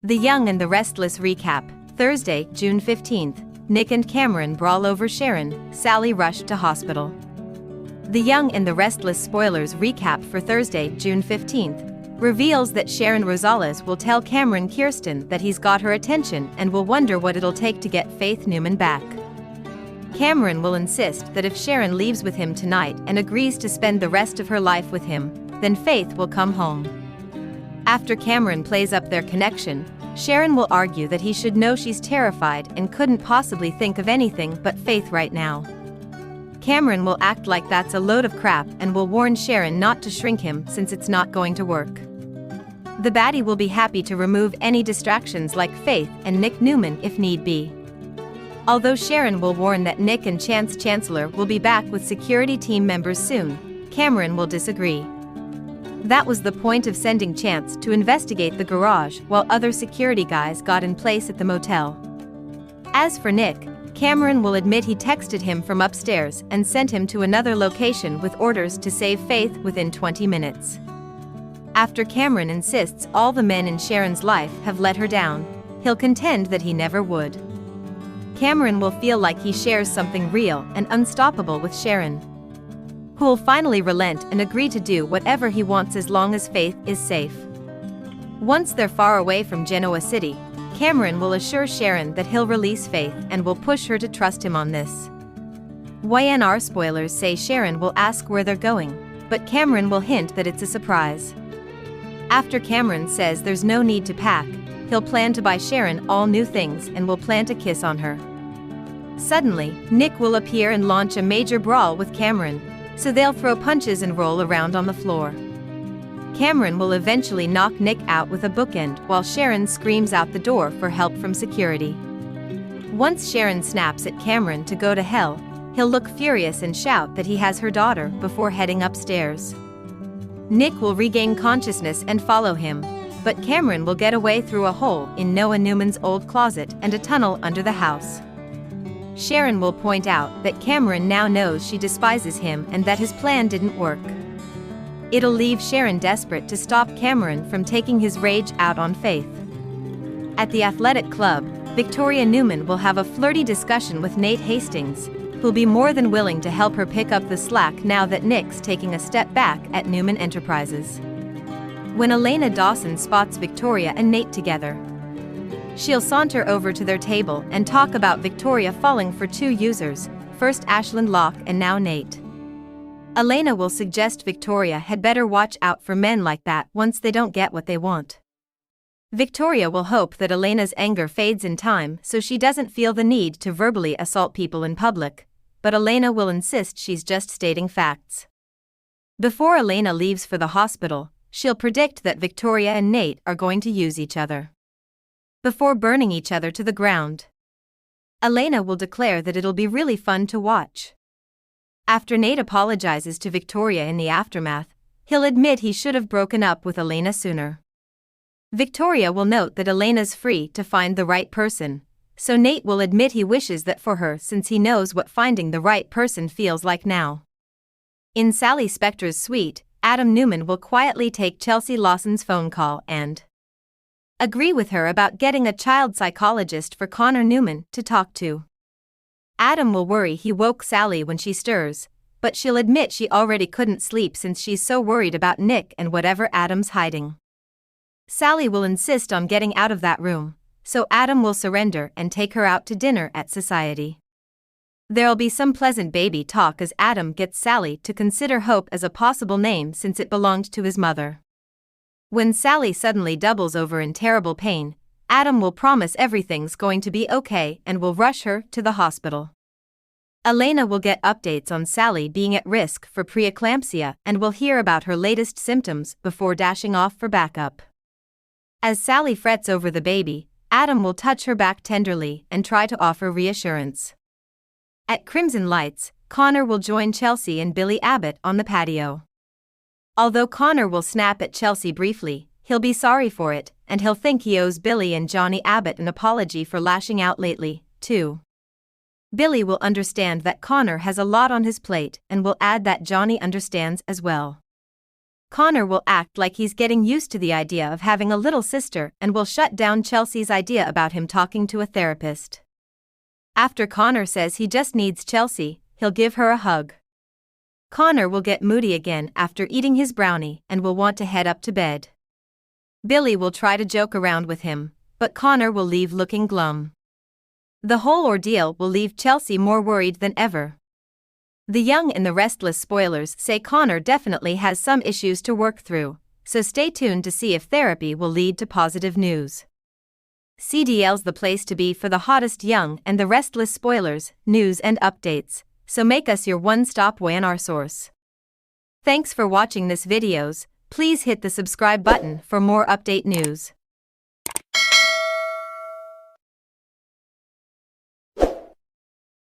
The Young and the Restless recap, Thursday, June 15th. Nick and Cameron brawl over Sharon, Sally rushed to hospital. The Young and the Restless spoilers recap for Thursday, June 15th, reveals that Sharon Rosales will tell Cameron Kirsten that he's got her attention and will wonder what it'll take to get Faith Newman back. Cameron will insist that if Sharon leaves with him tonight and agrees to spend the rest of her life with him, then Faith will come home. After Cameron plays up their connection, Sharon will argue that he should know she's terrified and couldn't possibly think of anything but Faith right now. Cameron will act like that's a load of crap and will warn Sharon not to shrink him since it's not going to work. The baddie will be happy to remove any distractions like Faith and Nick Newman if need be. Although Sharon will warn that Nick and Chance Chancellor will be back with security team members soon, Cameron will disagree. That was the point of sending Chance to investigate the garage while other security guys got in place at the motel. As for Nick, Cameron will admit he texted him from upstairs and sent him to another location with orders to save Faith within 20 minutes. After Cameron insists all the men in Sharon's life have let her down, he'll contend that he never would. Cameron will feel like he shares something real and unstoppable with Sharon, who will finally relent and agree to do whatever he wants as long as Faith is safe. Once they're far away from Genoa City, Cameron will assure Sharon that he'll release Faith and will push her to trust him on this. YNR spoilers say Sharon will ask where they're going, but Cameron will hint that it's a surprise. After Cameron says there's no need to pack, he'll plan to buy Sharon all new things and will plant a kiss on her. Suddenly, Nick will appear and launch a major brawl with Cameron, so they'll throw punches and roll around on the floor. Cameron will eventually knock Nick out with a bookend while Sharon screams out the door for help from security. Once Sharon snaps at Cameron to go to hell, he'll look furious and shout that he has her daughter before heading upstairs. Nick will regain consciousness and follow him, but Cameron will get away through a hole in Noah Newman's old closet and a tunnel under the house. Sharon will point out that Cameron now knows she despises him and that his plan didn't work. It'll leave Sharon desperate to stop Cameron from taking his rage out on Faith. At the athletic club, Victoria Newman will have a flirty discussion with Nate Hastings, who'll be more than willing to help her pick up the slack now that Nick's taking a step back at Newman Enterprises. When Elena Dawson spots Victoria and Nate together, she'll saunter over to their table and talk about Victoria falling for two users, first Ashland Locke and now Nate. Elena will suggest Victoria had better watch out for men like that once they don't get what they want. Victoria will hope that Elena's anger fades in time so she doesn't feel the need to verbally assault people in public, but Elena will insist she's just stating facts. Before Elena leaves for the hospital, she'll predict that Victoria and Nate are going to use each other before burning each other to the ground. Elena will declare that it'll be really fun to watch. After Nate apologizes to Victoria in the aftermath, he'll admit he should have broken up with Elena sooner. Victoria will note that Elena's free to find the right person, so Nate will admit he wishes that for her since he knows what finding the right person feels like now. In Sally Spector's suite, Adam Newman will quietly take Chelsea Lawson's phone call and agree with her about getting a child psychologist for Connor Newman to talk to. Adam will worry he woke Sally when she stirs, but she'll admit she already couldn't sleep since she's so worried about Nick and whatever Adam's hiding. Sally will insist on getting out of that room, so Adam will surrender and take her out to dinner at Society. There'll be some pleasant baby talk as Adam gets Sally to consider Hope as a possible name since it belonged to his mother. When Sally suddenly doubles over in terrible pain, Adam will promise everything's going to be okay and will rush her to the hospital. Elena will get updates on Sally being at risk for preeclampsia and will hear about her latest symptoms before dashing off for backup. As Sally frets over the baby, Adam will touch her back tenderly and try to offer reassurance. At Crimson Lights, Connor will join Chelsea and Billy Abbott on the patio. Although Connor will snap at Chelsea briefly, he'll be sorry for it, and he'll think he owes Billy and Johnny Abbott an apology for lashing out lately, too. Billy will understand that Connor has a lot on his plate and will add that Johnny understands as well. Connor will act like he's getting used to the idea of having a little sister and will shut down Chelsea's idea about him talking to a therapist. After Connor says he just needs Chelsea, he'll give her a hug. Connor will get moody again after eating his brownie and will want to head up to bed. Billy will try to joke around with him, but Connor will leave looking glum. The whole ordeal will leave Chelsea more worried than ever. The young and the restless spoilers say Connor definitely has some issues to work through, so stay tuned to see if therapy will lead to positive news. CDL's the place to be for the hottest young and the restless spoilers, news and updates, so make us your one-stop WANR source. Thanks for watching this videos. Please hit the subscribe button for more update news.